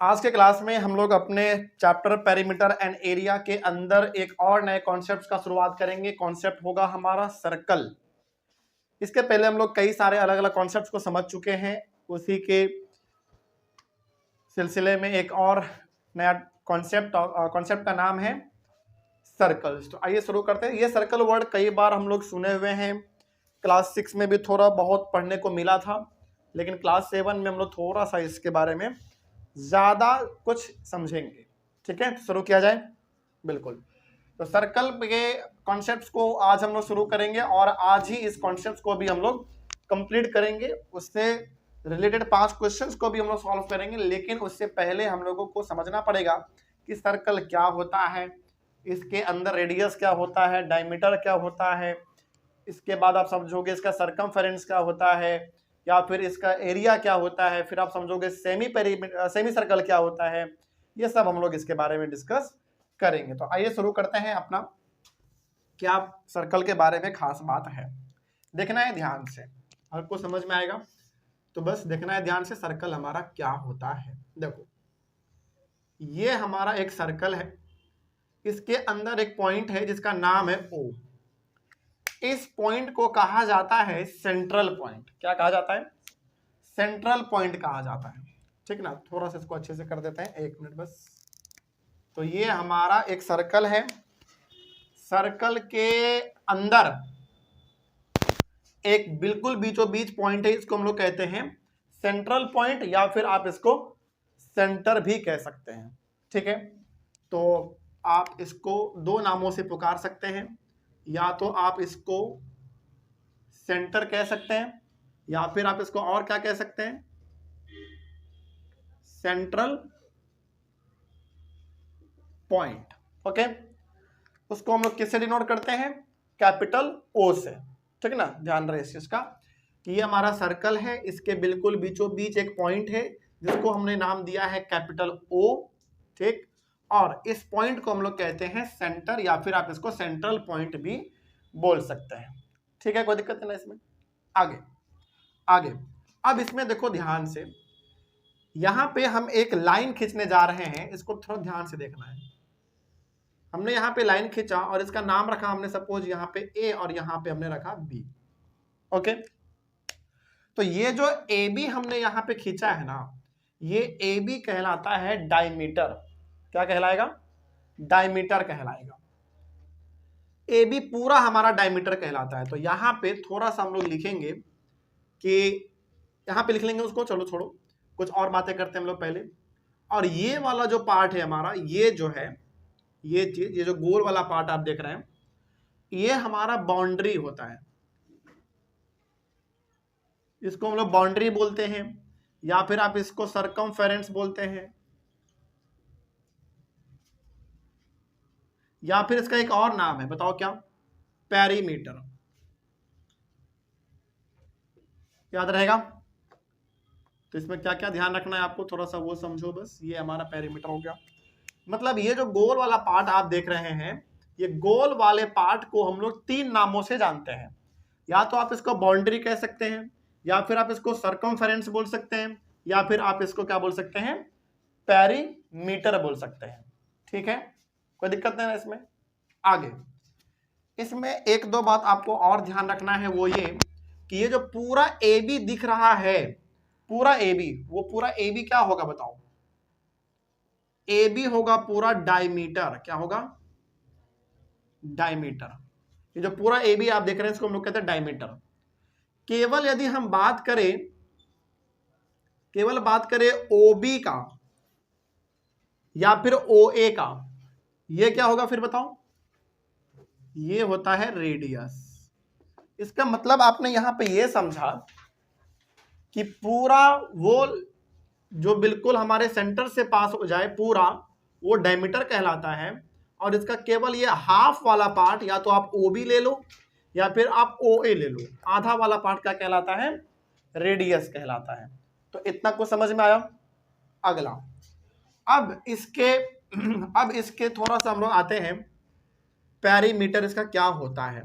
आज के क्लास में हम लोग अपने चैप्टर पेरीमीटर एंड एरिया के अंदर एक और नए कॉन्सेप्ट का शुरुआत करेंगे। कॉन्सेप्ट होगा हमारा सर्कल। इसके पहले हम लोग कई सारे अलग अलग कॉन्सेप्ट्स को समझ चुके हैं। उसी के सिलसिले में एक और नया कॉन्सेप्ट का नाम है सर्कल्स। तो आइए शुरू करते हैं। ये सर्कल वर्ड कई बार हम लोग सुने हुए हैं, क्लास 6 में भी थोड़ा बहुत पढ़ने को मिला था, लेकिन क्लास 7 में हम लोग थोड़ा सा इसके बारे में ज्यादा कुछ समझेंगे। ठीक है, शुरू किया जाए। बिल्कुल, तो सर्कल के कॉन्सेप्ट्स को आज हम लोग शुरू करेंगे और आज ही इस कॉन्सेप्ट्स को भी हम लोग कंप्लीट करेंगे। उससे रिलेटेड 5 क्वेश्चंस को भी हम लोग सॉल्व करेंगे, लेकिन उससे पहले हम लोगों को समझना पड़ेगा कि सर्कल क्या होता है, इसके अंदर रेडियस क्या होता है, डायमीटर क्या होता है, इसके बाद आप समझोगे इसका सरकमफेरेंस क्या होता है, या फिर इसका एरिया क्या होता है, फिर आप समझोगे सेमी सर्कल क्या होता है। ये सब हम लोग इसके बारे में डिस्कस करेंगे। तो आइए शुरू करते हैं अपना। क्या सर्कल के बारे में खास बात है, देखना है ध्यान से, आपको समझ में आएगा। तो बस देखना है ध्यान से सर्कल हमारा क्या होता है। देखो, ये हमारा एक सर्कल है, इसके अंदर एक पॉइंट है जिसका नाम है O। इस पॉइंट को कहा जाता है सेंट्रल पॉइंट। क्या कहा जाता है? सेंट्रल पॉइंट कहा जाता है। ठीक ना, थोड़ा सा इसको अच्छे से कर देते हैं, 1 मिनट बस। तो ये हमारा एक सर्कल है, सर्कल के अंदर एक बिल्कुल बीचों बीच पॉइंट है, इसको हम लोग कहते हैं सेंट्रल पॉइंट, या फिर आप इसको सेंटर भी कह सकते हैं। ठीक है, तो आप इसको 2 नामों से पुकार सकते हैं। या तो आप इसको सेंटर कह सकते हैं, या फिर आप इसको और क्या कह सकते हैं, सेंट्रल पॉइंट। ओके, उसको हम लोग किससे डिनोट करते हैं? कैपिटल O से। ठीक ना, ध्यान रहे इस चीज का कि ये हमारा सर्कल है, इसके बिल्कुल बीचों बीच एक पॉइंट है जिसको हमने नाम दिया है कैपिटल O। ठीक, और इस पॉइंट को हम लोग कहते हैं सेंटर, या फिर आप इसको सेंट्रल पॉइंट भी बोल सकते हैं। ठीक है, कोई दिक्कत नहीं ना इसमें। आगे आगे, अब इसमें देखो ध्यान से, यहां पे हम एक लाइन खींचने जा रहे हैं, इसको थोड़ा ध्यान से देखना है। हमने यहाँ पे लाइन खींचा और इसका नाम रखा हमने सपोज यहाँ पे A और यहाँ पे हमने रखा B। ओके, तो ये जो AB हमने यहाँ पे खींचा है ना, ये AB कहलाता है डायमीटर। क्या कहलाएगा? डायमीटर कहलाएगा। AB पूरा हमारा डायमीटर कहलाता है। तो यहाँ पे थोड़ा सा हम लोग लिखेंगे कि यहाँ पे लिख लेंगे उसको, चलो छोड़ो, कुछ और बातें करते हैं हम लोग पहले। और ये वाला जो पार्ट है हमारा, ये जो है, ये चीज, ये जो गोल वाला पार्ट आप देख रहे हैं, ये हमारा बाउंड्री होता है। इसको हम लोग बाउंड्री बोलते हैं, या फिर आप इसको सरकमफेरेंस बोलते हैं, या फिर इसका एक और नाम है, बताओ क्या? पेरीमीटर। याद रहेगा? तो इसमें क्या क्या ध्यान रखना है आपको, थोड़ा सा वो समझो बस। ये हमारा पेरीमीटर हो गया। मतलब ये जो गोल वाला पार्ट आप देख रहे हैं, ये गोल वाले पार्ट को हम लोग 3 नामों से जानते हैं। या तो आप इसको बाउंड्री कह सकते हैं, या फिर आप इसको सरकमफेरेंस बोल सकते हैं, या फिर आप इसको क्या बोल सकते हैं? पेरीमीटर बोल सकते हैं। ठीक है, कोई दिक्कत नहीं है इसमें। आगे, इसमें 1-2 बात आपको और ध्यान रखना है, वो ये कि ये जो पूरा AB दिख रहा है, पूरा AB, वो पूरा AB क्या होगा बताओ? AB होगा पूरा डायमीटर। क्या होगा? डायमीटर। ये जो पूरा AB आप देख रहे हैं, इसको हम लोग कहते हैं डायमीटर। केवल यदि हम बात करें OB का या फिर OA का, ये क्या होगा फिर बताओ? ये होता है रेडियस। इसका मतलब आपने यहां पे ये समझा कि पूरा वो जो बिल्कुल हमारे सेंटर से पास हो जाए पूरा, वो डायमीटर कहलाता है। और इसका केवल ये हाफ वाला पार्ट, या तो आप OB ले लो या फिर आप OA ले लो, आधा वाला पार्ट क्या कहलाता है? रेडियस कहलाता है। तो इतना कुछ समझ में आया? अगला, अब इसके थोड़ा सा हम लोग आते हैं, पेरीमीटर इसका क्या होता है।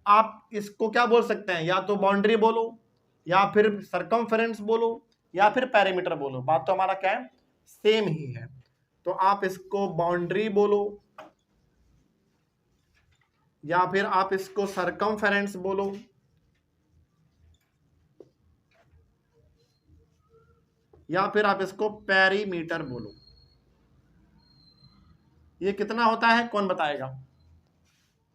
आप इसको क्या बोल सकते हैं? या तो बाउंड्री बोलो, या फिर सरकमफेरेंस बोलो, या फिर पेरीमीटर बोलो। बात तो हमारा क्या है? सेम ही है, तो आप इसको बाउंड्री बोलो या फिर आप इसको सरकमफेरेंस बोलो या फिर आप इसको पेरीमीटर बोलो। ये कितना होता है कौन बताएगा?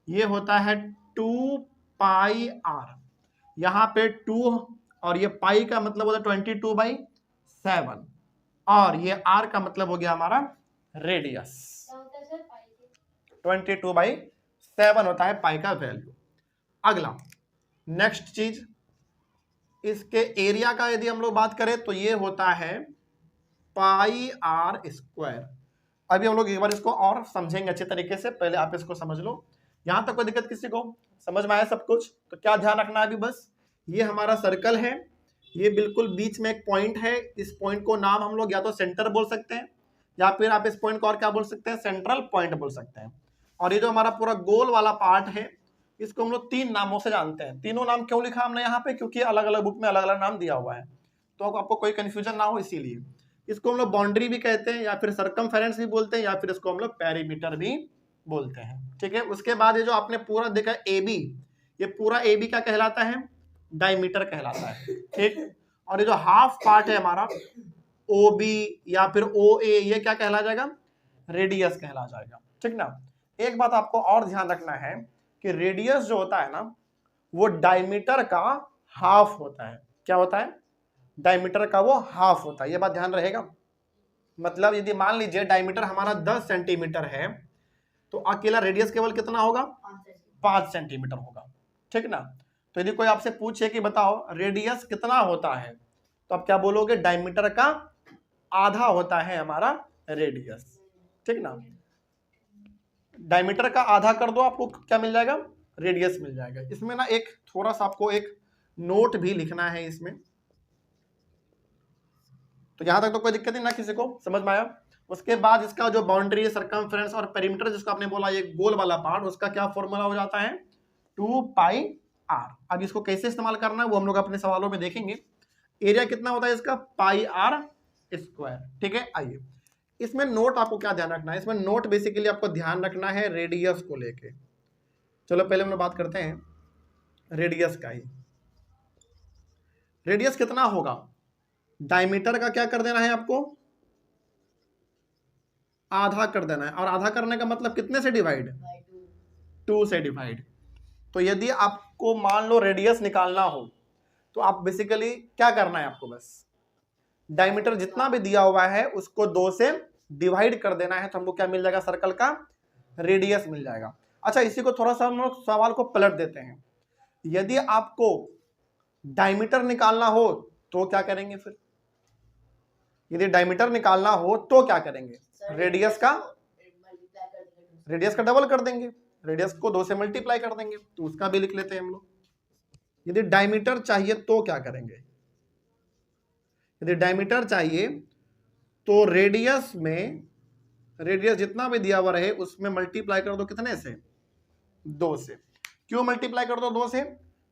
ये होता है 2πr। यहां पे 2 और ये पाई का मतलब होता है 22/7 और ये r का मतलब हो गया हमारा रेडियस। 22/7 होता है पाई का वैल्यू। अगला नेक्स्ट चीज, इसके एरिया का यदि हम लोग बात करें तो ये होता है πr²। अभी हम लोग एक बार इसको और समझेंगे अच्छे तरीके से, पहले आप इसको समझ लो। यहां तक कोई दिक्कत किसी को? समझ में आया सब कुछ? तो क्या ध्यान रखना है अभी बस, ये हमारा सर्कल है, ये बिल्कुल बीच में एक पॉइंट है, इस पॉइंट को नाम हम लोग या तो सेंटर बोल सकते हैं या फिर आप इस पॉइंट को और क्या बोल सकते हैं, सेंट्रल पॉइंट बोल सकते हैं। और ये जो हमारा पूरा गोल वाला पार्ट है इसको हम लोग 3 नामों से जानते हैं। तीनों नाम क्यों लिखा हमने यहाँ पे? क्योंकि अलग अलग बुक में अलग अलग नाम दिया हुआ है, तो आपको कोई कंफ्यूजन ना हो इसीलिए। इसको हम लोग बाउंड्री भी कहते हैं या फिर सरकमफेरेंस भी बोलते हैं या फिर इसको हम लोग पेरीमीटर भी बोलते हैं, ठीक है। उसके बाद ये जो आपने पूरा देखा ए बी, ये पूरा ए बी क्या कहलाता है? डायमीटर कहलाता है, ठीक। और ये जो हाफ पार्ट है हमारा ओ बी या फिर ओ ए, ये क्या कहला जाएगा? रेडियस कहला जाएगा, ठीक ना। एक बात आपको और ध्यान रखना है कि रेडियस जो होता है ना वो डायमीटर का हाफ होता है। क्या होता है? डायमीटर का वो हाफ होता है, ये बात ध्यान रहेगा। मतलब यदि मान लीजिए डायमीटर हमारा 10 सेंटीमीटर है तो अकेला रेडियस केवल कितना होगा? 5 सेंटीमीटर होगा, ठीक ना। तो यदि कोई आपसे पूछे कि बताओ रेडियस कितना होता है, तो आप क्या बोलोगे? डायमीटर का आधा होता है हमारा रेडियस, ठीक ना। डायमीटर का आधा कर दो, आपको क्या मिल जाएगा? रेडियस मिल जाएगा। इसमें ना एक थोड़ा सा आपको एक नोट भी लिखना है इसमें, तो यहां तक तो कोई दिक्कत नहीं ना किसी को? समझ में आया? उसके बाद इसका जो बाउंड्री है, सरकमफेरेंस और पेरीमीटर जिसको आपने बोला ये गोल वाला पार्ट, उसका क्या फॉर्मूला हो जाता है? 2πr। अब इसको कैसे इस्तेमाल करना है वो हम लोग अपने सवालों में देखेंगे। एरिया कितना होता है इसका? πr², ठीक है। आइए इसमें नोट आपको क्या ध्यान रखना है? इसमें नोट बेसिकली आपको ध्यान रखना है रेडियस को लेके। चलो पहले हम लोग बात करते हैं रेडियस का ही। रेडियस कितना होगा? डायमीटर का क्या कर देना है आपको? आधा कर देना है। और आधा करने का मतलब कितने से डिवाइड? 2 से डिवाइड। तो यदि आपको मान लो रेडियस निकालना हो तो आप बेसिकली क्या करना है आपको? बस डायमीटर जितना भी दिया हुआ है उसको 2 से डिवाइड कर देना है, तो हमको क्या मिल जाएगा? सर्कल का रेडियस मिल जाएगा। अच्छा इसी को थोड़ा सा हम लोग सवाल को पलट देते हैं। यदि आपको डायमीटर निकालना हो तो क्या करेंगे फिर? यदि डायमीटर निकालना हो तो क्या करेंगे? रेडियस का डबल कर देंगे, रेडियस को 2 से मल्टीप्लाई कर देंगे, तो उसका भी लिख लेते हैं हम लोग। यदि डायमीटर चाहिए तो क्या करेंगे? यदि डायमीटर चाहिए तो रेडियस में, रेडियस जितना भी दिया हुआ रहे उसमें मल्टीप्लाई कर दो, कितने से? 2 से। क्यों मल्टीप्लाई कर दो 2 से?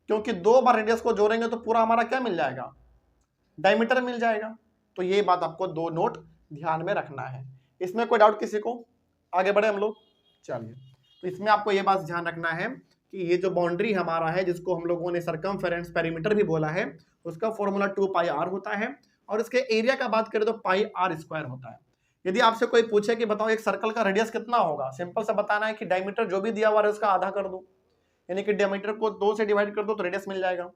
क्योंकि 2 बार रेडियस को जोड़ेंगे तो पूरा हमारा क्या मिल जाएगा? डायमीटर मिल जाएगा। तो ये बात आपको 2 नोट ध्यान में रखना है। इसमें कोई डाउट किसी को? आगे बढ़े हम लोग, चलिए। तो इसमें आपको ये बात ध्यान रखना है कि ये जो बाउंड्री हमारा है जिसको हम लोगों ने सरकमफेरेंस पेरीमीटर भी बोला है, उसका फॉर्मूला 2πr होता है और इसके एरिया का बात करें तो πr² होता है। यदि आपसे कोई पूछे कि बताओ एक सर्कल का रेडियस कितना होगा, सिंपल सा बताना है कि डायमीटर जो भी दिया हुआ है उसका आधा कर दो, यानी कि डायमीटर को 2 से डिवाइड कर दो तो रेडियस मिल जाएगा।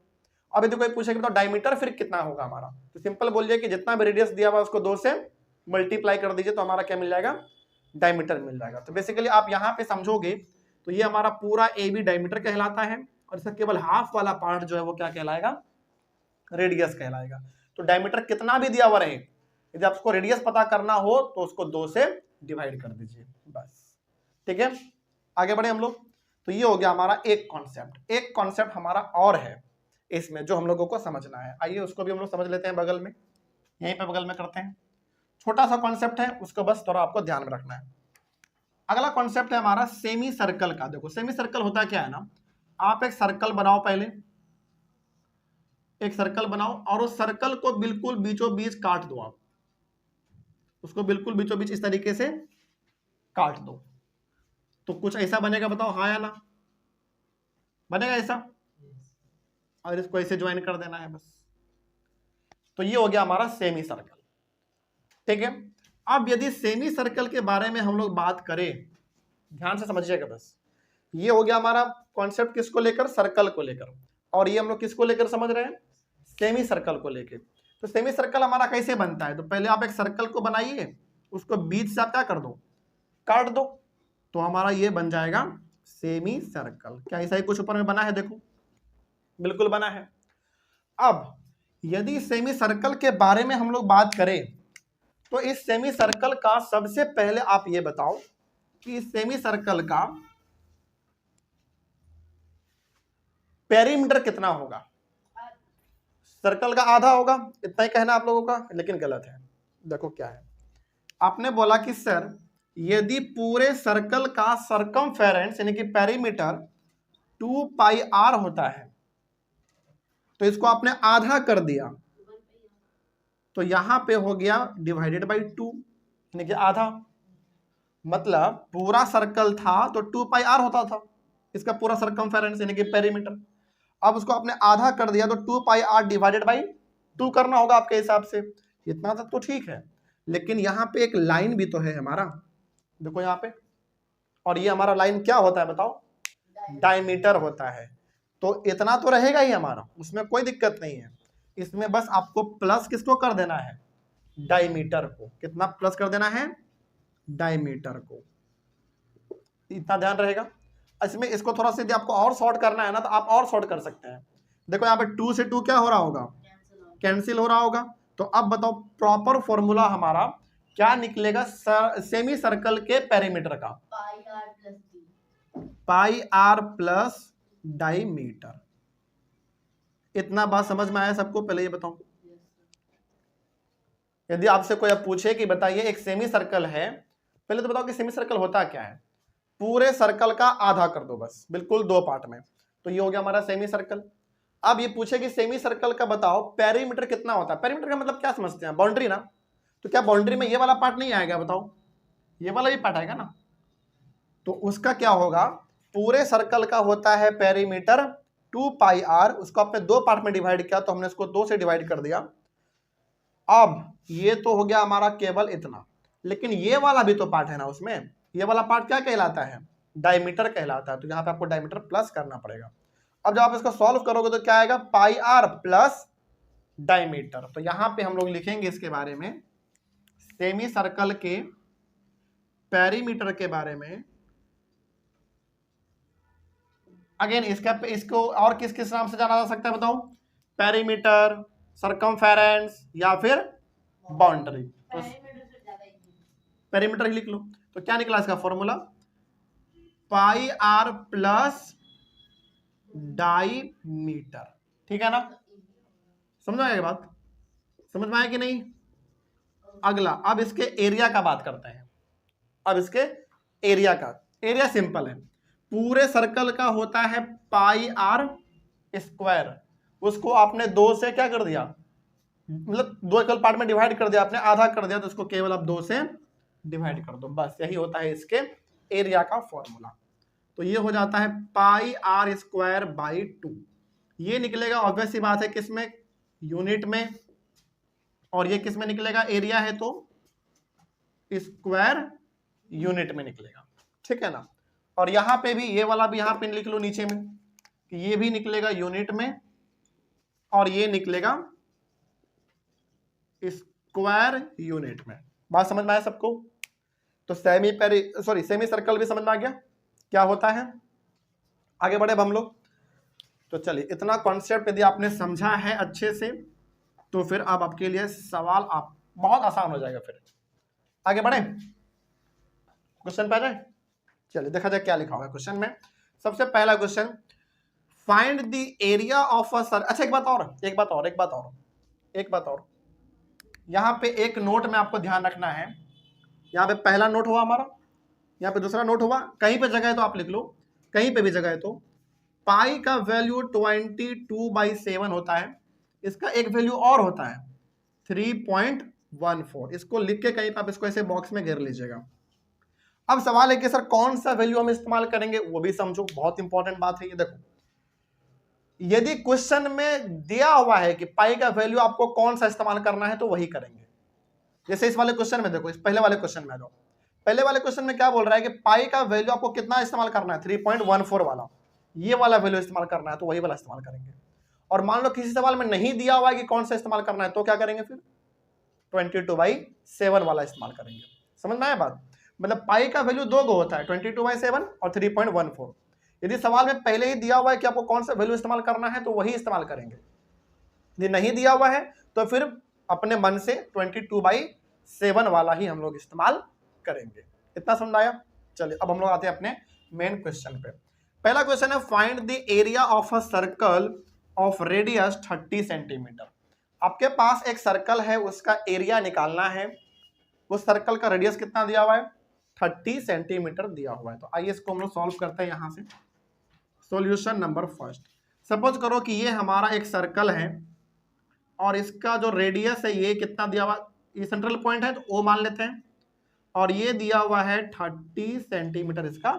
अब यदि कोई पूछे कि बताओ डायमीटर फिर कितना होगा हमारा, तो सिंपल बोलिए कि जितना भी रेडियस दिया हुआ है उसको 2 से मल्टीप्लाई कर दीजिए तो हमारा क्या मिल जाएगा? डायमीटर मिल जाएगा। तो बेसिकली आप यहाँ पे समझोगे तो ये हमारा पूरा ए बी डायमीटर कहलाता है और इसका केवल हाफ वाला पार्ट जो है वो क्या कहलाएगा? रेडियस कहलाएगा। तो डायमीटर कितना भी दिया हुआ रहे, यदि आपको रेडियस पता करना हो तो उसको 2 से डिवाइड कर दीजिए बस, ठीक है। आगे बढ़े हम लोग। तो ये हो गया हमारा एक कॉन्सेप्ट। एक कॉन्सेप्ट हमारा और है इसमें जो हम लोगों को समझना है, आइए उसको भी हम लोग समझ लेते हैं। बगल में, यहीं पे बगल में करते हैं। छोटा सा कॉन्सेप्ट है, उसको बस थोड़ा आपको ध्यान में रखना है। अगला कॉन्सेप्ट है हमारा सेमी सर्कल का। देखो सेमी सर्कल होता क्या है ना, आप एक सर्कल बनाओ, पहले एक सर्कल बनाओ और उस सर्कल को बिल्कुल बीचों बीच काट दो। आप उसको बिल्कुल बीचों बीच इस तरीके से काट दो, तो कुछ ऐसा बनेगा, बताओ हाँ या ना, बनेगा ऐसा, और इसको ऐसे ज्वाइन कर देना है बस। तो ये हो गया हमारा सेमी सर्कल, ठीक है। अब यदि सेमी सर्कल के बारे में हम लोग बात करें, ध्यान से समझिएगा बस, ये हो गया हमारा कॉन्सेप्ट किसको लेकर, सर्कल को लेकर, और ये हम लोग किसको लेकर समझ रहे हैं, सेमी सर्कल को लेकर। तो सेमी सर्कल हमारा कैसे बनता है, तो पहले आप एक सर्कल को बनाइए, उसको बीच से आप क्या कर दो, काट दो, तो हमारा ये बन जाएगा सेमी सर्कल। क्या ऐसा ही कुछ ऊपर में बना है, देखो बिल्कुल बना है। अब यदि सेमी सर्कल के बारे में हम लोग बात करें, तो इस सेमी सर्कल का सबसे पहले आप ये बताओ कि इस सेमी सर्कल का पेरीमीटर कितना होगा। सर्कल का आधा होगा, इतना ही कहना आप लोगों का, लेकिन गलत है। देखो क्या है, आपने बोला कि सर यदि पूरे सर्कल का सर्कमफेरेंस यानी कि पेरीमीटर 2 पाई आर होता है, तो इसको आपने आधा कर दिया, तो यहां पे हो गया डिवाइडेड बाई 2 यानी कि आधा। मतलब पूरा सर्कल था तो 2 पाई आर होता था इसका पूरा सर्कमफेरेंस यानी कि पेरीमीटर। अब उसको आपने आधा कर दिया तो 2 पाई आर डिवाइडेड बाई 2 करना होगा आपके हिसाब से। इतना तक तो ठीक है, लेकिन यहाँ पे एक लाइन भी तो है हमारा, देखो यहाँ पे, और ये हमारा लाइन क्या होता है बताओ, डायमीटर होता है। तो इतना तो रहेगा ही हमारा, उसमें कोई दिक्कत नहीं है। इसमें बस आपको प्लस किसको कर देना है, डायमीटर को। कितना प्लस कर देना है, डायमीटर को, इतना ध्यान रहेगा। इसमें इसको थोड़ा सा यदि आपको और शॉर्ट करना है ना, तो आप और शॉर्ट कर सकते हैं। देखो यहाँ पे 2 से 2 क्या हो रहा होगा, कैंसिल हो रहा होगा। तो अब बताओ प्रॉपर फॉर्मूला हमारा क्या निकलेगा सेमी सर्कल के पेरीमीटर का, पाई आर प्लस डायमीटर। इतना बात समझ में आया सबको, पहले ये बताओ। यदि आपसे कोई अब पूछे कि बताइए एक सेमी सर्कल है, पहले तो बताओ कि सेमी सर्कल होता क्या है। पूरे सर्कल का आधा कर दो बस, बिल्कुल 2 पार्ट में, तो ये हो गया हमारा सेमी सर्कल। अब ये पूछे कि सेमी सर्कल का बताओ पेरीमीटर कितना होता है। पेरीमीटर का मतलब क्या समझते हैं, बाउंड्री ना। तो क्या बाउंड्री में ये वाला पार्ट नहीं आएगा, बताओ ये वाला भी पार्ट आएगा ना। तो उसका क्या होगा, पूरे सर्कल का होता है पेरीमीटर 2 पाई आर, उसको आपने 2 पार्ट में डिवाइड किया, तो हमने इसको 2 से डिवाइड कर दिया। अब ये तो हो गया हमारा केवल इतना, लेकिन ये वाला भी तो पार्ट है ना उसमें, ये वाला पार्ट क्या कहलाता है, डायमीटर कहलाता है। तो यहाँ पे आपको डायमीटर प्लस करना पड़ेगा। अब जब आप इसको सॉल्व करोगे तो क्या आएगा, पाई आर प्लस डायमीटर। तो यहाँ पे हम लोग लिखेंगे इसके बारे में, सेमी सर्कल के पेरीमीटर के बारे में। अगेन इसको और किस किस नाम से जाना जा सकता है बताओ, पेरीमीटर, सर्कमफेरेंस या फिर बाउंड्री। तो पेरीमीटर ही लिख लो। तो क्या निकला इसका formula, pi r plus diameter, ठीक है ना। समझ में आएगा बात, समझ में आया कि नहीं। अगला अब इसके एरिया का बात करते हैं। अब इसके एरिया का, एरिया सिंपल है, पूरे सर्कल का होता है पाई आर स्क्वायर, उसको आपने 2 से क्या कर दिया, मतलब 2 इक्वल पार्ट में डिवाइड कर दिया आपने, आधा कर दिया, तो इसको केवल आप 2 से डिवाइड कर दो, बस यही होता है इसके एरिया का फॉर्मूला। तो ये हो जाता है पाई आर स्क्वायर बाई 2। ये निकलेगा ऑब्वियस सी बात है किसमें, यूनिट में, और ये किसमें निकलेगा, एरिया है तो स्क्वायर यूनिट में निकलेगा, ठीक है ना। और यहां पे भी ये वाला भी यहां पे लिख लो नीचे में कि ये भी निकलेगा यूनिट में, और ये निकलेगा स्क्वायर यूनिट में। बात समझ में आया सबको। तो सेमी सर्कल भी समझ में आ गया क्या होता है। आगे बढ़े अब हम लोग। तो चलिए इतना कॉन्सेप्ट यदि आपने समझा है अच्छे से, तो फिर अब आपके लिए सवाल आप बहुत आसान हो जाएगा। फिर आगे बढ़े, क्वेश्चन पे आ जाए। चलिए देखा जाए क्या लिखा हुआ है क्वेश्चन में। सबसे पहला question, find the area of a circle. अच्छा एक बात और, यहाँ पे एक नोट में आपको ध्यान रखना है। यहाँ पे पहला नोट हुआ हमारा, यहाँ पे दूसरा नोट हुआ, कहीं पे जगह है तो आप लिख लो, कहीं पे भी जगह है तो पाई का वैल्यू 22/7 होता है, इसका एक वैल्यू और होता है 3.1 3.14। इसको लिख के कहीं आप इसको ऐसे बॉक्स में घेर लीजिएगा। अब सवाल है कि सर कौन सा वैल्यू हम इस्तेमाल करेंगे, वो भी समझो, बहुत इंपॉर्टेंट बात है ये। देखो यदि क्वेश्चन में दिया हुआ है कि पाई का वैल्यू आपको कौन सा इस्तेमाल करना है तो वही करेंगे। जैसे इस वाले क्वेश्चन में देखो, इस पहले वाले क्वेश्चन में आ जाओ। पहले वाले क्वेश्चन में क्या बोल रहा है कि पाई का वैल्यू आपको कितना इस्तेमाल करना है, 3.14 वाला, ये वाला वैल्यू इस्तेमाल करना है, तो वही वाला इस्तेमाल करेंगे। और मान लो किसी सवाल में नहीं दिया हुआ है कि कौन सा इस्तेमाल करना है, तो क्या करेंगे फिर 22/7 वाला इस्तेमाल करेंगे। समझ में आया बात? मतलब पाई का वैल्यू दो गो होता है, 22/7 और 3.14। यदि सवाल में पहले ही दिया हुआ है कि आपको कौन सा वैल्यू इस्तेमाल करना है तो वही इस्तेमाल करेंगे। यदि नहीं दिया हुआ है तो फिर अपने मन से 22/7 वाला ही हम लोग इस्तेमाल करेंगे। इतना समझ आया? चलिए अब हम लोग आते हैं अपने मेन क्वेश्चन पे। पहला क्वेश्चन है find the area of a circle of radius 30 centimetre. आपके पास एक सर्कल है, उसका एरिया निकालना है। उस सर्कल का रेडियस कितना दिया हुआ है, 30 सेंटीमीटर दिया हुआ है। तो आइए इसको हम लोग सॉल्व करते हैं। यहां से सॉल्यूशन नंबर फर्स्ट, सपोज करो कि ये हमारा एक सर्कल है और इसका जो रेडियस है ये कितना दिया हुआ, ये सेंट्रल पॉइंट है तो ओ मान लेते हैं, और ये दिया हुआ है 30 सेंटीमीटर इसका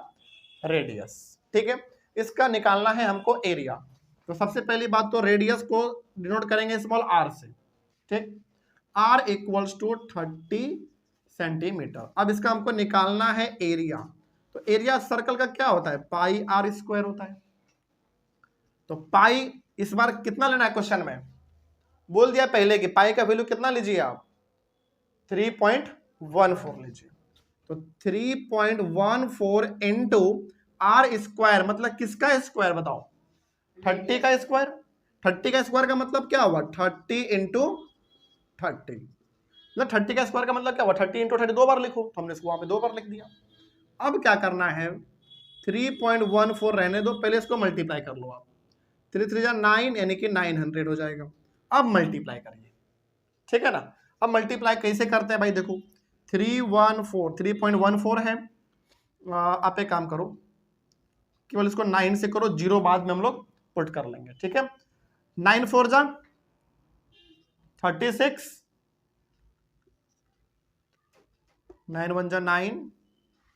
रेडियस। ठीक है, इसका निकालना है हमको एरिया। तो सबसे पहली बात तो रेडियस को डिनोट करेंगे स्मॉल आर से। ठीक, r इक्वल्स टू 30 सेंटीमीटर। अब इसका हमको निकालना है एरिया। तो एरिया सर्कल का क्या होता है, पाई आर स्क्वायर होता है। तो पाई इस बार कितना लेना है, क्वेश्चन में बोल दिया पहले कि पाई का वैल्यू कितना लीजिए आप, 3.14 लीजिए। तो 3.14 इंटू आर स्क्वायर, मतलब किसका स्क्वायर बताओ, 30 का स्क्वायर। 30 का स्क्वायर का मतलब क्या हुआ, 30 इंटू 30, मतलब 30 का स्क्वायर का मतलब क्या हुआ, 30 इंटू 30 दो बार लिखो, तो हमने इसको वहां पे दो बार लिख दिया। अब क्या करना है, 3.14 रहने दो, पहले इसको मल्टीप्लाई कर लो आप। 3 3 9 यानी कि 900 हो जाएगा। अब मल्टीप्लाई करिए, ठीक है ना। अब मल्टीप्लाई कैसे करते हैं भाई, देखो 3.14 है। आप एक काम करो, केवल इसको 9 से करो, 0 बाद में हम लोग पुट कर लेंगे। ठीक है, 9 4 जा 36, 9 1 जा 9,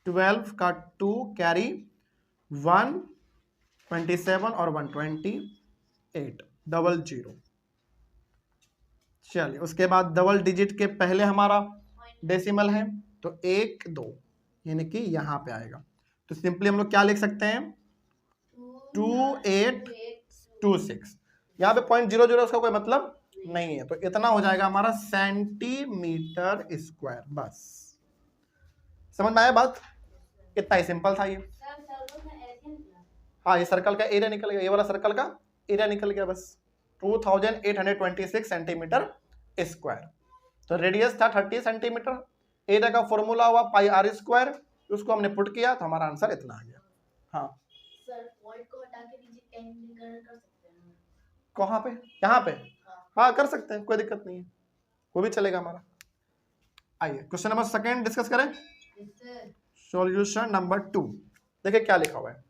12 का 2 कैरी 1, 27 और 128, डबल 0। चलिए उसके बाद डबल डिजिट के पहले हमारा डेसिमल है तो 1 2, यानी कि यहां पे आएगा। तो सिंपली हम लोग क्या लिख सकते हैं, 2826। यहाँ पे 0.00 उसका कोई मतलब नहीं है, तो इतना हो जाएगा हमारा सेंटीमीटर स्क्वायर। बस समझ में आया बात, इतना ही सिंपल था ये। हाँ, ये सर्कल का एरिया निकल गया, ये वाला सर्कल का एरिया निकल गया बस, 2826 सेंटीमीटर स्क्वायर। तो रेडियस था 30 सेंटीमीटर, एरिया का फॉर्मूला हुआ पाई आर स्क्वायर, उसको हमने पुट किया तो हमारा आंसर इतना आ गया। हाँ सर, पॉइंट को हटा के नीचे कैंसिल कर सकते हैं, कहाँ पे, यहाँ पे? हाँ कर सकते हैं, कोई दिक्कत नहीं है, वो भी चलेगा हमारा। आइए क्वेश्चन नंबर सेकंड डिस्कस करें। सॉल्यूशन नंबर 2, देखिए क्या लिखा हुआ है,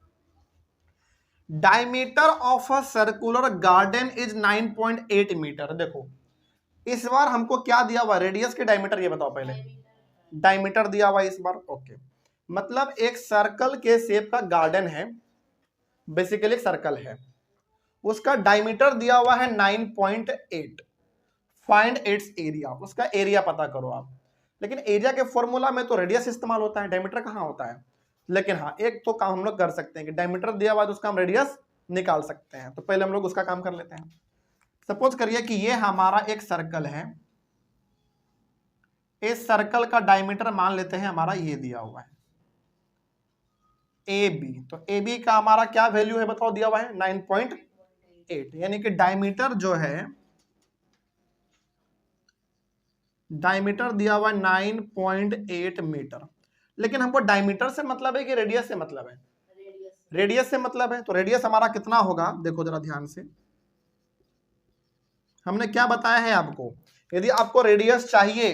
diameter of a circular garden is 9.8 metre. देखो इस बार हमको क्या दिया हुआ, रेडियस के डायमीटर, ये बताओ पहले। डायमीटर दिया हुआ इस बार, ओके। मतलब एक सर्कल के शेप का गार्डन है, बेसिकली एक सर्कल है, उसका डायमीटर दिया हुआ है 9.8। फाइंड इट्स एरिया, उसका एरिया पता करो आप। लेकिन एरिया के फॉर्मूला में तो रेडियस इस्तेमाल होता है, डायमीटर कहाँ होता है। लेकिन हाँ एक तो काम हम लोग कर सकते हैं कि डायमीटर दिया हुआ है तो उसका हम रेडियस निकाल सकते हैं। तो पहले हम लोग उसका काम कर लेते हैं। सपोज करिए कि ये हमारा एक सर्कल है, इस सर्कल का डायमीटर मान लेते हैं हमारा ये दिया हुआ है ए बी। तो ए बी का हमारा क्या वैल्यू है बताओ, दिया हुआ है 9.8, यानी कि डायमीटर जो है, डायमीटर दिया हुआ है 9.8 मीटर। लेकिन हमको डायमीटर से मतलब है कि रेडियस से मतलब है, रेडियस से मतलब है। तो रेडियस हमारा कितना होगा, देखो जरा ध्यान से, हमने क्या बताया है आपको, यदि आपको रेडियस चाहिए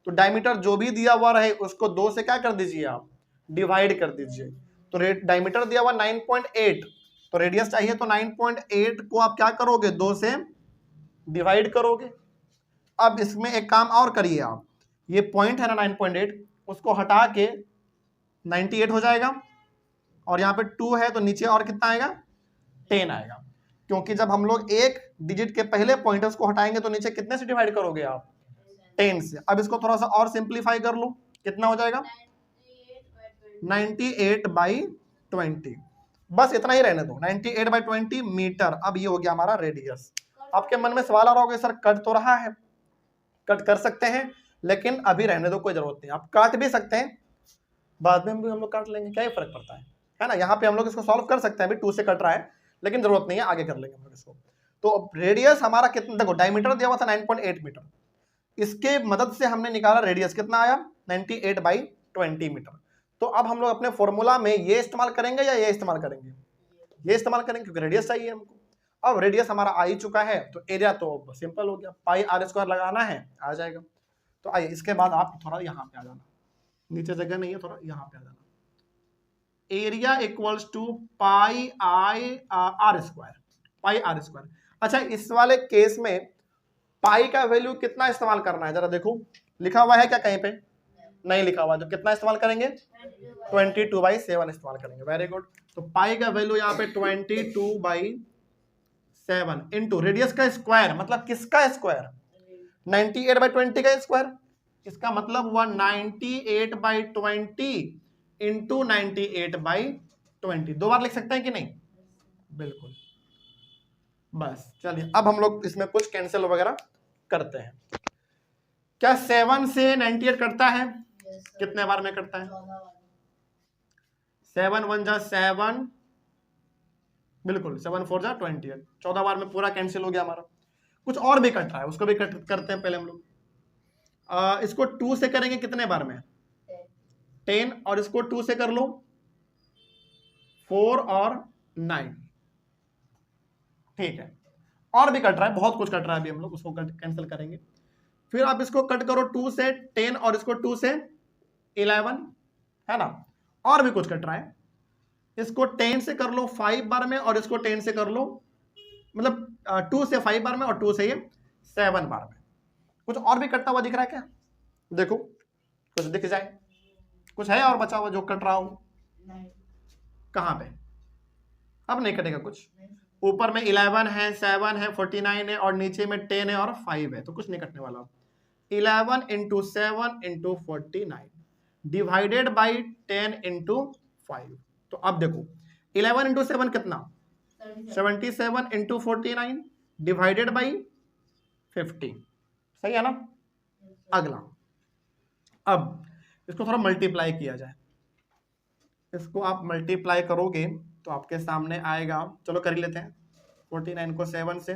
तो डायमीटर जो भी दिया हुआ रहे उसको 2 से क्या कर दीजिए आप, डिवाइड कर दीजिए। तो डायमीटर दिया हुआ 9.8, तो रेडियस चाहिए तो 9.8 को आप क्या करोगे, 2 से डिवाइड करोगे। अब इसमें एक काम और करिए आप, ये पॉइंट है ना 9.8, उसको हटा के 98 हो जाएगा, और यहाँ पे 2 है तो नीचे और कितना आएगा, 10 आएगा, क्योंकि जब हम लोग एक डिजिट के पहले पॉइंटर्स को हटाएंगे तो नीचे कितने से डिवाइड करोगे आप, 10 से। अब इसको थोड़ा सा और सिंप्लीफाई कर लो, कितना हो जाएगा, 98/20। बस इतना ही रहने दो, 98/20 मीटर। अब ये हो गया हमारा रेडियस। आपके मन में सवाल आ रहा होगा सर कट तो रहा है, कट कर सकते हैं, लेकिन अभी रहने दो, कोई जरूरत नहीं। आप काट भी सकते हैं, बाद में भी हम लोग काट लेंगे, क्या ही फर्क पड़ता है ना। यहाँ पे हम लोग इसको सॉल्व कर सकते हैं, अभी 2 से कट रहा है, लेकिन जरूरत नहीं है, आगे कर लेंगे हम लोग इसको। तो रेडियस हमारा कितना, देखो डायमीटर दिया हुआ था 9.8 मीटर, इसके मदद से हमने निकाला रेडियस कितना आया, 98/20 मीटर। तो अब हम लोग अपने फॉर्मूला में ये इस्तेमाल करेंगे या ये इस्तेमाल करेंगे, ये इस्तेमाल करेंगे, क्योंकि रेडियस चाहिए हमको। अब रेडियस हमारा आ ही चुका है, तो एरिया तो सिंपल हो गया, πr² लगाना है, आ जाएगा। तो आइए इसके बाद आप थोड़ा यहाँ पे आ जाना, नीचे जगह नहीं है, थोड़ा यहाँ पे आ जाना। Area equals to πr²। अच्छा, इस वाले केस में पाई का वैल्यू कितना इस्तेमाल करना है, जरा देखो, लिखा हुआ है क्या कहीं पे, नहीं लिखा हुआ, तो कितना इस्तेमाल करेंगे, 22/7 इस्तेमाल करेंगे। Very good. तो पाई का वैल्यू यहाँ पे 22/7 इंटू रेडियस का स्क्वायर, मतलब किसका स्क्वायर, 98/20 का स्क्वायर। इसका मतलब हुआ 98/20 इंटू 98/20। 2 बार लिख सकते हैं कि नहीं, बिल्कुल। बस चलिए, अब हम लोग इसमें कुछ कैंसिल वगैरह करते हैं। क्या 7 से 98 कटता है, कितने बार में कटता है, 7 1 जा 7, बिल्कुल, 7 4 जा 28, 14 बार में पूरा कैंसिल हो गया हमारा। कुछ और भी कट रहा है, उसको भी करते हैं पहले हम लोग। इसको 2 से करेंगे कितने बार में, 10, और इसको 2 से कर लो 4 और 9, ठीक है। और भी कट रहा है, बहुत कुछ कट रहा है, अभी हम लोग उसको कैंसिल करेंगे। फिर आप इसको कट करो 2 से 10, और इसको 2 से 11, है ना। और भी कुछ कट रहा है, इसको 10 से कर लो 5 बार में, और इसको 10 से कर लो, मतलब 2 से 5 बार में, और 2 से ये 7 बार में। कुछ और भी कटता हुआ दिख रहा है क्या, देखो, कुछ दिख जाए, कुछ है और बचा हुआ जो कट रहा हो, कहां पे, अब नहीं कटेगा कुछ। ऊपर में 11 है, 7 है, 49 है, और नीचे में 10 है और 5 है, तो कुछ नहीं कटने वाला। 11 into 7 into 49 divided by 10 into 5। तो अब देखो 11 इंटू 7 कितना, 77 इंटू 49 डिवाइडेड बाई 50, सही है ना। अगला, अब इसको थोड़ा मल्टीप्लाई किया जाए, इसको आप मल्टीप्लाई करोगे तो आपके सामने आएगा, चलो कर ही लेते हैं। 49 को 7 से,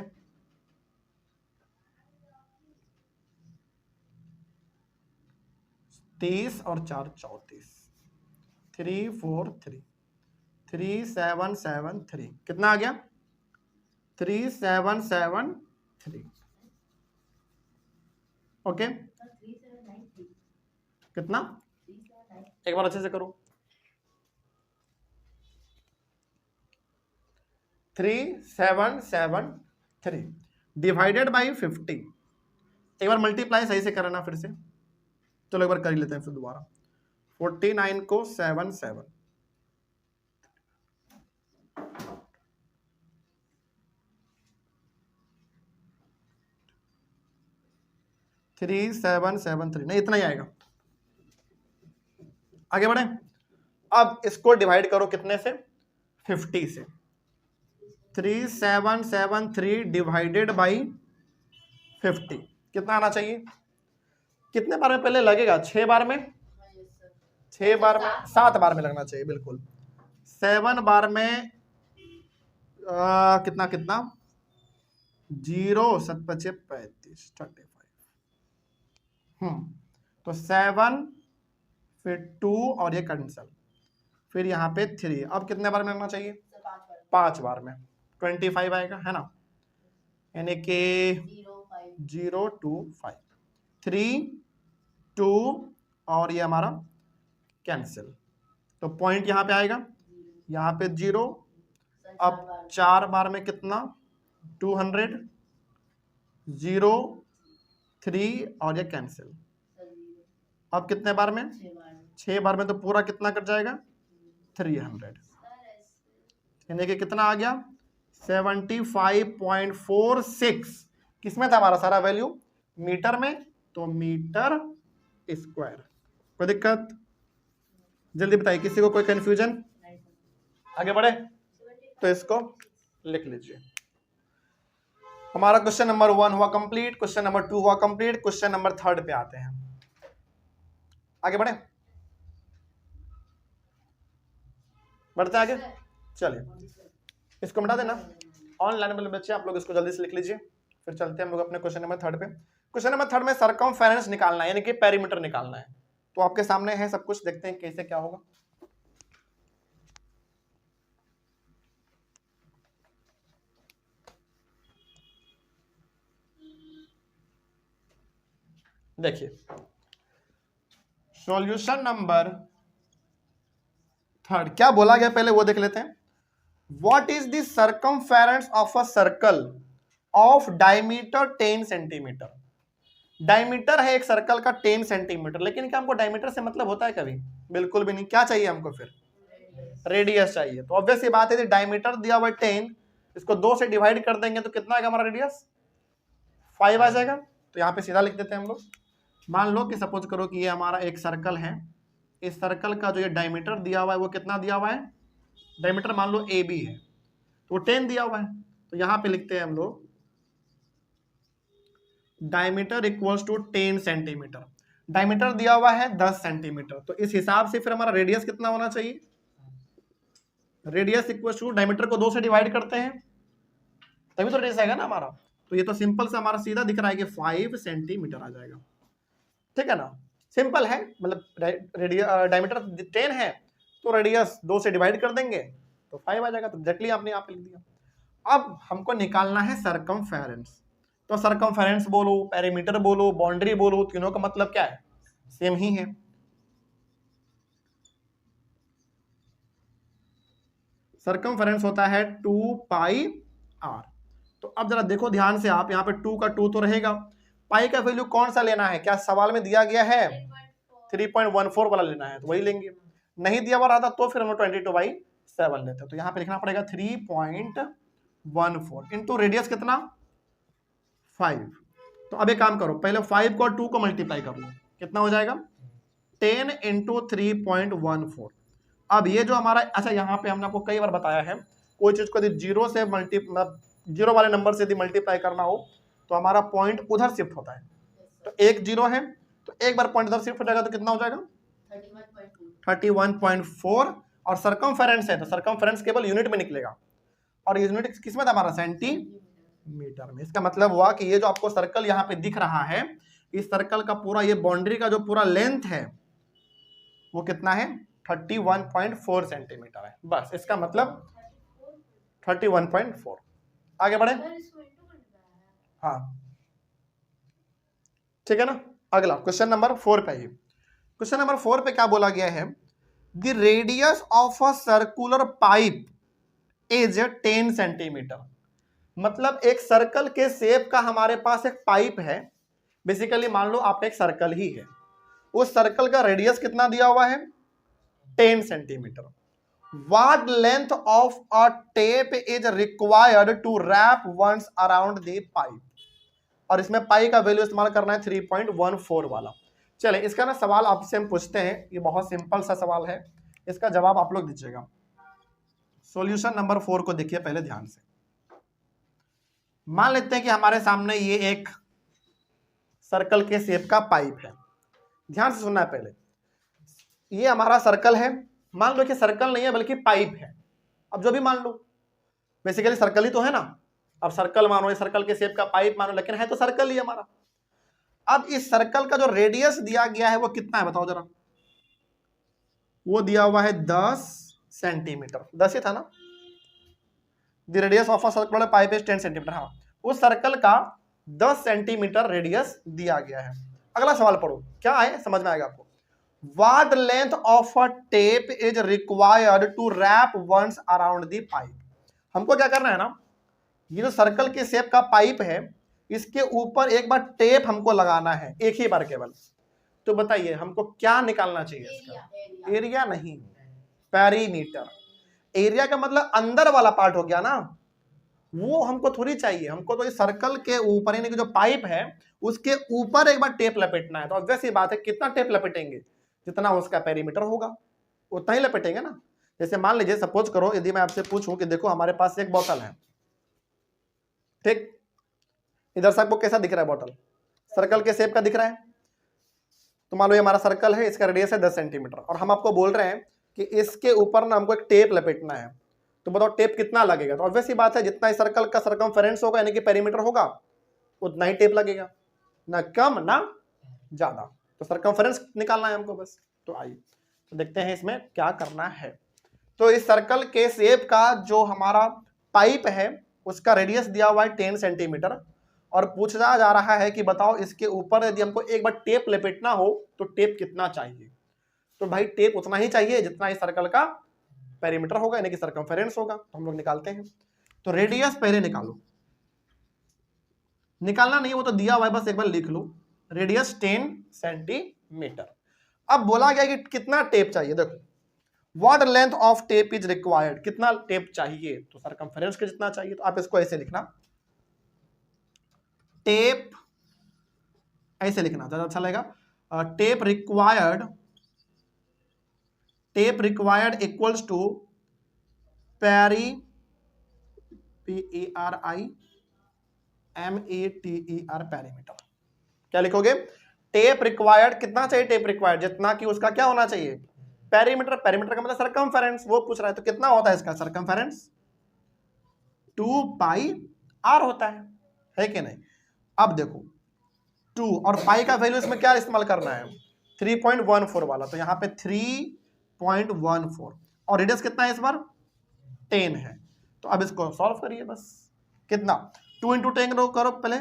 30 और 4 34, 3 4 3, 3 7 7 3, कितना आ गया, 3 7 7 3, ओके। कितना, एक बार अच्छे से करो, 3 7 7 3 डिवाइडेड बाई 50। एक बार मल्टीप्लाई सही से करना फिर से, चलो एक बार कर ही लेते हैं फिर दोबारा। 49 को 7 7, 3 7 7 3, नहीं इतना ही आएगा। आगे बढ़े, अब इसको डिवाइड करो कितने से, 50 से। 3 7 7 3 डिवाइडेड बाई 50 कितना आना चाहिए, कितने बार में पहले लगेगा, 6 बार में, 6 बार में, 7 बार में लगना चाहिए, बिल्कुल। 7 बार में कितना कितना, 0 7 5 35 35, तो 7, फिर 2 और ये कैंसल, फिर यहाँ पे 3। अब कितने बार में लगना चाहिए, 5 बार में, 25 आएगा, है ना, यानी कि 0 2 5, 3 2 और ये हमारा कैंसिल, तो पॉइंट यहाँ पे आएगा, यहाँ पे 0। अब 4 बार में कितना, 200, 0 3 और ये कैंसिल। अब कितने बार में? 6 बार में। तो पूरा कितना कट जाएगा? 300। यानी कि कितना आ गया? 75.46। किसमें था हमारा सारा वैल्यू? मीटर में। तो मीटर स्क्वायर। कोई दिक्कत? जल्दी बताइए, किसी को कोई कंफ्यूजन? आगे बढ़े तो इसको लिख लीजिए। हमारा क्वेश्चन नंबर 1 हुआ कंप्लीट, क्वेश्चन नंबर 2 हुआ कंप्लीट, क्वेश्चन नंबर 3 पे आते हैं। आगे बढ़े, बढ़ते आगे। चलिए इसको मिटा देना। ऑनलाइन वाले बच्चे आप लोग इसको जल्दी से लिख लीजिए, फिर चलते हैं हम लोग अपने क्वेश्चन नंबर 3 पे। क्वेश्चन नंबर 3 में सरकमफेरेंस निकालना है, यानी कि पेरीमीटर निकालना है। तो आपके सामने है सब कुछ, देखते हैं कैसे क्या होगा। देखिए सॉल्यूशन नंबर 3 क्या बोला गया पहले वो देख लेते हैं। What is the circumference of a circle of diameter 10 centimetre. Diameter है एक सर्कल का 10 सेंटीमीटर, लेकिन क्या हमको डायमीटर से मतलब होता है कभी? बिल्कुल भी नहीं। क्या चाहिए हमको? फिर रेडियस चाहिए। तो ऑब्वियस ये बात है, डायमीटर दिया हुआ 10, इसको 2 से डिवाइड कर देंगे तो कितना आएगा हमारा रेडियस? 5 आ जाएगा। तो यहाँ पे सीधा लिख देते हैं हम लोग। मान लो कि सपोज करो कि ये हमारा एक सर्कल है, इस सर्कल का जो ये डायमीटर दिया हुआ है वो कितना दिया हुआ है? डायमीटर मान लो AB है, तो 10 दिया हुआ है। तो यहाँ पे लिखते हैं हम लोग diameter equals to 10 centimetre. Diameter दिया हुआ है 10 सेंटीमीटर, तो इस हिसाब से फिर हमारा रेडियस कितना होना चाहिए? रेडियस इक्वल्स टू डायमीटर को 2 से डिवाइड करते हैं तभी तो रेडियस आएगा ना हमारा। तो ये तो सिंपल से हमारा सीधा दिख रहा है कि 5 सेंटीमीटर आ जाएगा। ठीक है ना, सिंपल है। मतलब डायमीटर 10 है तो रेडियस 2 से डिवाइड कर देंगे तो 5 आ जाएगा। तो एग्जैक्टली आपने यहाँ पे लिख दिया। अब हमको निकालना है सरकमफेरेंस। तो सरकमफेरेंस बोलो, पेरीमीटर बोलो, बाउंड्री बोलो, तीनों का मतलब क्या है? सेम ही है। सरकमफेरेंस होता है 2πr। तो अब जरा देखो ध्यान से आप, यहाँ पे 2 का 2 तो रहेगा, पाई का वैल्यू कौन सा लेना है? क्या सवाल में दिया गया है 3.14 वाला लेना है? तो वही लेंगे। नहीं दिया हुआ रहा तो फिर हम 22/7 लेते हैं। तो यहाँ पे लिखना पड़ेगा 3.14 इंटू रेडियस कितना? 5। तो अब एक काम करो, पहले 5 को 2 को मल्टीप्लाई कर लो, कितना हो जाएगा? 10 इंटू 3.14। अब ये जो हमारा, अच्छा यहाँ पे हमने आपको कई बार बताया है, कोई चीज को यदि जीरो से जीरो वाले नंबर से यदि मल्टीप्लाई करना हो तो हमारा पॉइंट उधर शिफ्ट होता है। तो एक जीरो है तो एक बार पॉइंट उधर शिफ्ट हो जाएगा तो कितना हो जाएगा? 31.4। और सरकमफेरेंस है तो सरकमफेरेंस केवल यूनिट में निकलेगा, और यूनिट किसमें था हमारा? सेंटीमीटर में। इसका मतलब हुआ कि ये जो आपको सर्कल यहाँ पे दिख रहा है, इस सर्कल का पूरा ये बाउंड्री का जो पूरा लेंथ है वो कितना है? 31.4 सेंटीमीटर है। बस इसका मतलब 31.4। आगे बढ़े। हाँ ठीक है ना। अगला क्वेश्चन नंबर 4 पे ही। क्वेश्चन नंबर 4 पे क्या बोला गया है? The radius of a circular pipe is 10 centimetre. मतलब एक सर्कल के शेप का हमारे पास एक पाइप है। बेसिकली मान लो आप एक सर्कल ही है, उस सर्कल का रेडियस कितना दिया हुआ है? 10 centimetre. What length of a tape is required to wrap once around the pipe? और इसमें पाई का वैल्यू इस्तेमाल करना है 3.14 वाला। चले इसका ना सवाल आपसे हम पूछते हैं, ये बहुत सिंपल सा सवाल है, इसका जवाब आप लोग दीजिएगा। सॉल्यूशन नंबर 4 को देखिए पहले ध्यान से। मान लेते हैं कि हमारे सामने ये एक सर्कल के शेप का पाइप है। ध्यान से सुनना है पहले, ये हमारा सर्कल है। मान लो कि सर्कल नहीं है बल्कि पाइप है। अब जो भी मान लो, बेसिकली सर्कल ही तो है ना। अब सर्कल मानो, ये सर्कल के शेप का पाइप मानो, लेकिन है तो सर्कल ही हमारा। अब इस सर्कल का जो रेडियस दिया गया है वो कितना है बताओ जरा? वो दिया हुआ है 10 सेंटीमीटर। 10 ही था ना। The radius of a circular pipe is 10 centimetre. हाँ, उस सर्कल का 10 सेंटीमीटर रेडियस दिया गया है। अगला सवाल पढ़ो, क्या है समझ में आएगा आपको। What length of a tape is required to wrap once around the pipe? हमको क्या करना है ना, ये जो सर्कल के शेप का पाइप है इसके ऊपर एक बार टेप हमको लगाना है, एक ही बार केवल। तो बताइए हमको क्या निकालना चाहिए इसका? एरिया नहीं, पेरीमीटर। एरिया का मतलब अंदर वाला पार्ट हो गया ना, वो हमको थोड़ी चाहिए। हमको तो इस सर्कल के ऊपर यानी कि जो पाइप है उसके ऊपर एक बार टेप लपेटना है। तो ऑब्वियस ये बात है, कितना टेप लपेटेंगे? जितना उसका पेरीमीटर होगा उतना ही लपेटेंगे ना। जैसे मान लीजिए, सपोज करो यदि मैं आपसे पूछूं कि देखो हमारे पास एक बोतल है, ठीक, इधर से आपको कैसा दिख रहा है बोतल? सर्कल के शेप का दिख रहा है। तो मान लो ये हमारा सर्कल है, इसका रेडियस है 10 सेंटीमीटर, और हम आपको बोल रहे हैं कि इसके ऊपर ना हमको एक टेप लपेटना है। तो बताओ टेप कितना लगेगा? तो ऑब्वियस ही बात है, जितना इस सर्कल का सरकमफेरेंस होगा यानी कि पेरीमीटर होगा, उतना ही टेप लगेगा, ना कम ना ज्यादा। तो सरकमफेरेंस निकालना है हमको बस। तो आइए तो देखते हैं इसमें क्या करना है। तो इस सर्कल के शेप का जो हमारा पाइप है उसका रेडियस दिया हुआ है 10 सेंटीमीटर, और पूछा जा रहा है कि बताओ इसके ऊपर यदि हमको एक बार टेप लपेटना हो तो टेप कितना चाहिए? तो भाई टेप उतना ही चाहिए जितना इस सर्कल का पेरीमीटर होगा यानी कि सरकमफेरेंस होगा। तो हम लोग निकालते हैं। तो रेडियस पहले निकालो, निकालना नहीं वो तो दिया हुआ है, बस एक बार लिख लो, रेडियस 10 सेंटीमीटर। अब बोला गया कि कितना टेप चाहिए। देखो, what length of tape is required, कितना टेप चाहिए? तो सरकमफेरेंस के जितना चाहिए। तो आप इसको ऐसे लिखना, टेप ऐसे लिखना ज्यादा अच्छा लगेगा। Tape required equals to peri PERIMETER perimeter. क्या लिखोगे? टेप रिक्वायर्ड कितना चाहिए? टेप रिक्वायर्ड जितना कि उसका क्या होना चाहिए? पेरीमीटर। पेरीमीटर का मतलब सरकमफेरेंस, वो पूछ रहा है। तो कितना होता है इसका सरकमफेरेंस? 2πr होता है कि नहीं? अब देखो 2 और पाई का वैल्यू इसमें क्या इस्तेमाल करना है? 3.14 वाला। तो यहाँ पे 3.14 और रेडियस कितना है इस बार? 10 है। तो अब इसको सॉल्व करिए बस। कितना? 2 इंटू 10 करो पहले,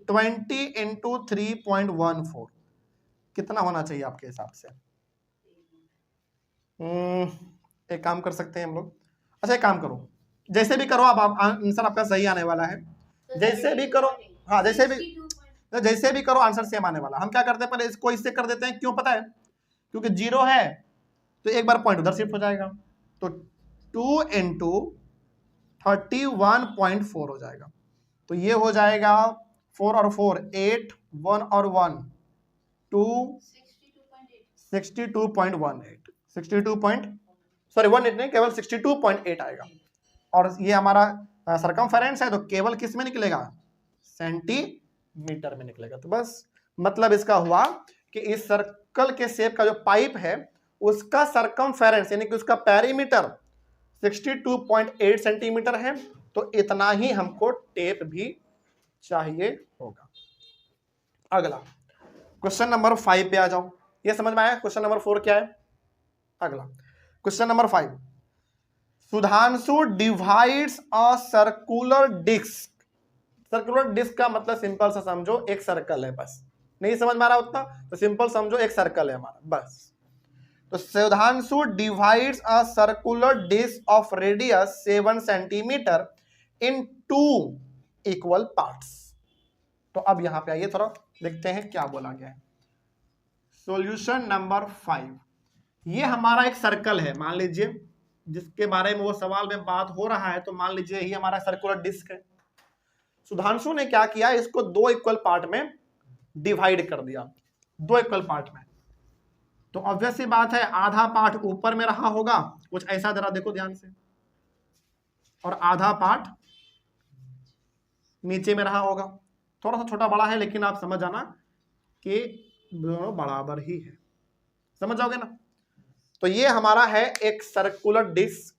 20 इंटू 3.14 कितना होना चाहिए आपके हिसाब से? एक काम कर सकते हैं हम लोग। अच्छा एक काम करो, जैसे भी करो, अब आंसर आपका सही आने वाला है। जैसे भी करो, हाँ जैसे भी करो आंसर सेम आने वाला। हम क्या करते हैं, पहले इसको इससे कर देते हैं। क्यों पता है? क्योंकि 0 है तो एक बार पॉइंट उधर शिफ्ट हो जाएगा। तो 2 इंटू 31.4 हो जाएगा। तो ये हो जाएगा 4 और 4 8, 1 और 1 2, 62.18 सॉरी 1 नहीं, केवल 62.8 आएगा। और ये हमारा सरकमफेरेंस है तो केवल किस में निकलेगा? सेंटीमीटर में निकलेगा। तो बस मतलब इसका हुआ कि इस सर्कल के शेप का जो पाइप है उसका सरकमफेरेंस यानी कि उसका पेरीमीटर 62.8 सेंटीमीटर है। तो इतना ही हमको टेप भी चाहिए होगा। अगला क्वेश्चन नंबर 5 पे आ जाओ। ये समझ में आया? क्वेश्चन नंबर 4 क्या है? अगला question number 5, Sudhanshu divides a circular disc. Circular disc का मतलब सिंपल सा समझो एक सर्कल है बस। नहीं समझ में आ रहा उतना तो सिंपल समझो एक सर्कल है हमारा बस। तो Sudhanshu divides a circular disc of radius 7 centimetre in 2 equal parts. तो अब यहां पे आइए थोड़ा देखते हैं क्या बोला गया है। सॉल्यूशन नंबर 5, ये हमारा एक सर्कल है मान लीजिए, जिसके बारे में वो सवाल में बात हो रहा है। तो मान लीजिए ये हमारा सर्कुलर डिस्क है। सुधांशु ने क्या किया, इसको 2 इक्वल पार्ट में डिवाइड कर दिया, 2 इक्वल पार्ट में। तो ऑब्वियस सी बात है आधा पार्ट ऊपर में रहा होगा, कुछ ऐसा, जरा देखो ध्यान से, और आधा पार्ट नीचे में रहा होगा। थोड़ा सा छोटा बड़ा है लेकिन आप समझ जाना कि दोनों बराबर ही है, समझ जाओगे ना। तो ये हमारा है एक सर्कुलर डिस्क।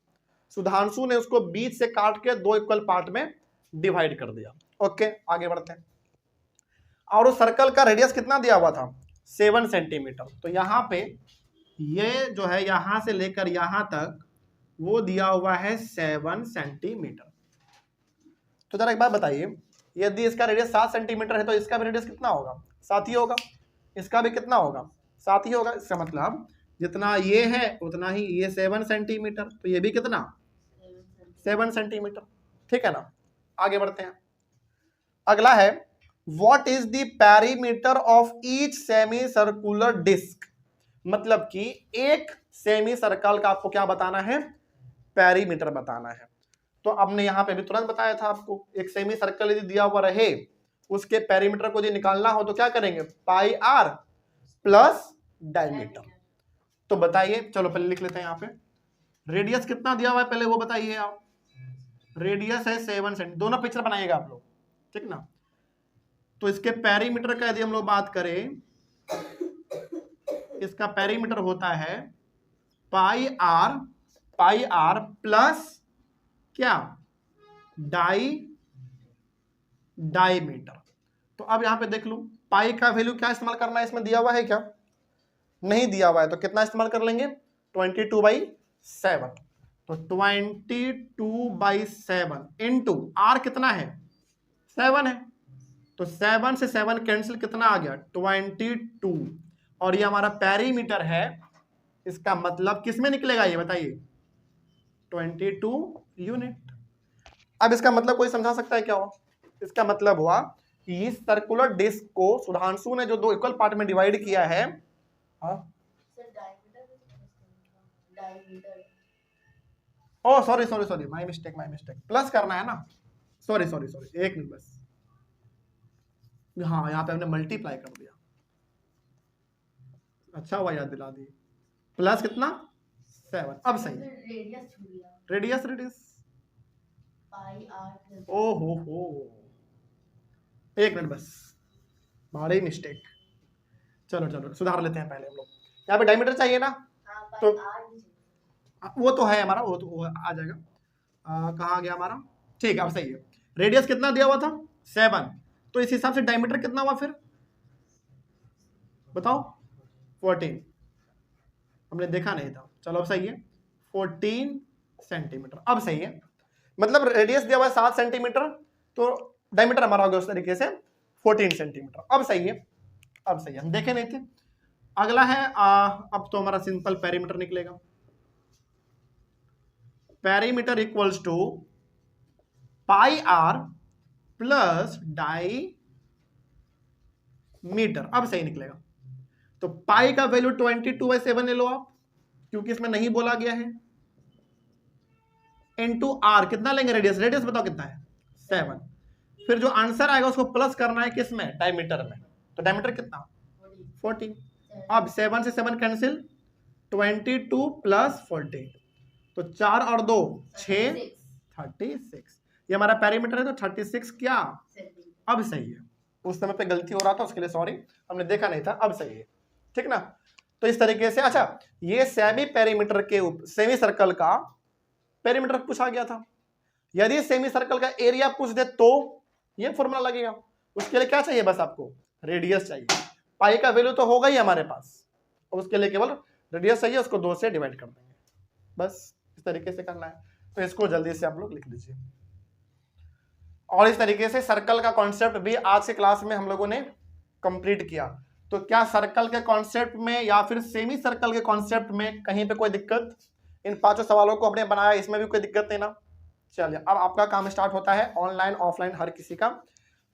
सुधांशु ने उसको बीच से काट के 2 इक्वल पार्ट में डिवाइड कर दिया। ओके आगे बढ़ते हैं। और उस सर्कल का रेडियस कितना दिया हुआ था? 7 सेंटीमीटर। तो यहां पे ये जो है यहां से लेकर यहां तक वो दिया हुआ है 7 सेंटीमीटर। तो जरा एक बात बताइए, यदि इसका रेडियस 7 सेंटीमीटर है तो इसका भी रेडियस कितना होगा? 7 ही होगा। इसका भी कितना होगा? 7 ही होगा। इसका मतलब जितना ये है उतना ही ये 7 सेंटीमीटर। तो ये भी कितना? 7 सेंटीमीटर। ठीक है ना। आगे बढ़ते हैं। अगला है what is the perimeter of each semi circular disc, मतलब कि एक सेमी सर्कल का आपको क्या बताना है, पेरीमीटर बताना है। तो हमने यहां पे भी तुरंत बताया था आपको, एक सेमी सर्कल यदि दिया हुआ रहे उसके पेरीमीटर को यदि निकालना हो तो क्या करेंगे, पाई आर प्लस डायमीटर। तो बताइए, चलो पहले लिख लेते हैं यहाँ पे, रेडियस कितना दिया हुआ है पहले वो बताइए आप। रेडियस है 7 सेंटी, दोनों पिक्चर बनाइएगा आप लोग, ठीक ना। तो इसके पेरीमीटर का यदि हम लोग बात करें, इसका पेरीमीटर होता है पाई आर प्लस क्या, डाईमीटर। तो अब यहां पे देख लो, पाई का वैल्यू क्या इस्तेमाल करना है, इसमें दिया हुआ है क्या, नहीं दिया हुआ है, तो कितना इस्तेमाल कर लेंगे, 22/7। तो 22/7 इंटू आर कितना है, 7 है, तो 7 से 7 कैंसिल, कितना आ गया 22, और ये हमारा पेरीमीटर है, इसका मतलब किस में निकलेगा ये बताइए, 22 यूनिट। अब इसका मतलब कोई समझा सकता है क्या हुआ, इसका मतलब हुआ कि इस सर्कुलर डिस्क को सुधांशु ने जो 2 इक्वल पार्ट में डिवाइड किया है, ओ सॉरी माय मिस्टेक, प्लस करना है ना, सॉरी एक मिनट बस, हाँ यहाँ पे हमने मल्टीप्लाई कर दिया, अच्छा हुआ याद दिला दी, प्लस कितना 7, अब सही है, रेडियस ओ हो, एक मिनट बस, बड़ी मिस्टेक, चलो सुधार लेते हैं पहले हम लोग। यहाँ पे डायमीटर चाहिए ना, तो वो तो है हमारा, वो आ जाएगा, कहाँ गया हमारा, ठीक है अब सही है। रेडियस कितना दिया हुआ था 7, तो इस हिसाब से डायमीटर कितना हुआ फिर बताओ, 14, हमने देखा नहीं था, चलो अब सही है, 14 सेंटीमीटर, अब सही है। मतलब रेडियस दिया हुआ है 7 सेंटीमीटर, तो डायमीटर हमारा हो गया उस तरीके से 14 सेंटीमीटर, अब सही है, हम देखे नहीं थे। अगला है अब तो हमारा सिंपल पेरीमीटर निकलेगा, perimeter equals to pi r plus diameter, अब सही निकलेगा। तो पाई का वैल्यू 22/7 ले लो आप, क्योंकि इसमें नहीं बोला गया है, इनटू आर कितना लेंगे, रेडियस बताओ कितना है 7, फिर जो आंसर आएगा उसको प्लस करना है किसमें, डायमीटर में, तो डायमीटर कितना 14, अब 7 से 7 कैंसिल, 22 प्लस 14, तो 4 और 2 6, 36, ये हमारा पेरीमीटर है, तो 36 क्या, अब सही है। उस समय पे गलती हो रहा था, उसके लिए सॉरी, हमने देखा नहीं था, अब सही है, ठीक ना। तो इस तरीके से, अच्छा ये सेमी पेरीमीटर के सेमी सर्कल का पेरीमीटर पूछा गया था, यदि सेमी सर्कल का एरिया पूछ दे तो ये फॉर्मूला लगेगा, उसके लिए क्या चाहिए, बस आपको रेडियस चाहिए, पाई का वैल्यू तो होगा ही हमारे पास, उसके लिए केवल रेडियस चाहिए, उसको 2 से डिवाइड कर देंगे, बस इस तरीके से करना है। तो इसको जल्दी से आप लोग लिख लीजिए। और इस तरीके से सर्कल का कॉन्सेप्ट भी आज के क्लास में हम लोगों ने कंप्लीट किया। तो क्या सर्कल के कॉन्सेप्ट में या फिर सेमी सर्कल के कॉन्सेप्ट में कहीं पे कोई दिक्कत, इन 5 सवालों को अपने बनाया, इसमें भी कोई दिक्कत नहीं ना। चलिए अब आपका काम स्टार्ट होता है, ऑनलाइन ऑफलाइन हर किसी का।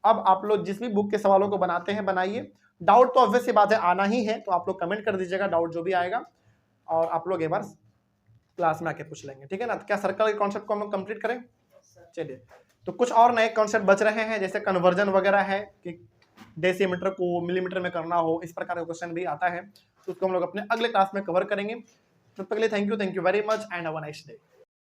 अब आप लोग जिस भी बुक के सवालों को बनाते हैं बनाइए, डाउट तो ऑब्वियस सी बात है आना ही है, तो आप लोग कमेंट कर दीजिएगा डाउट जो भी आएगा, और आप लोग एक बार क्लास में आके पूछ लेंगे, ठीक है ना। तो क्या सर्कल के कॉन्सेप्ट को हम लोग कंप्लीट करें। चलिए, तो कुछ और नए कॉन्सेप्ट बच रहे हैं, जैसे कन्वर्जन वगैरह है कि डेसीमीटर को मिलीमीटर में करना हो, इस प्रकार का क्वेश्चन भी आता है, तो उसको हम लोग अपने अगले क्लास में कवर करेंगे। तब तक के लिए thank you very much and have a nice day.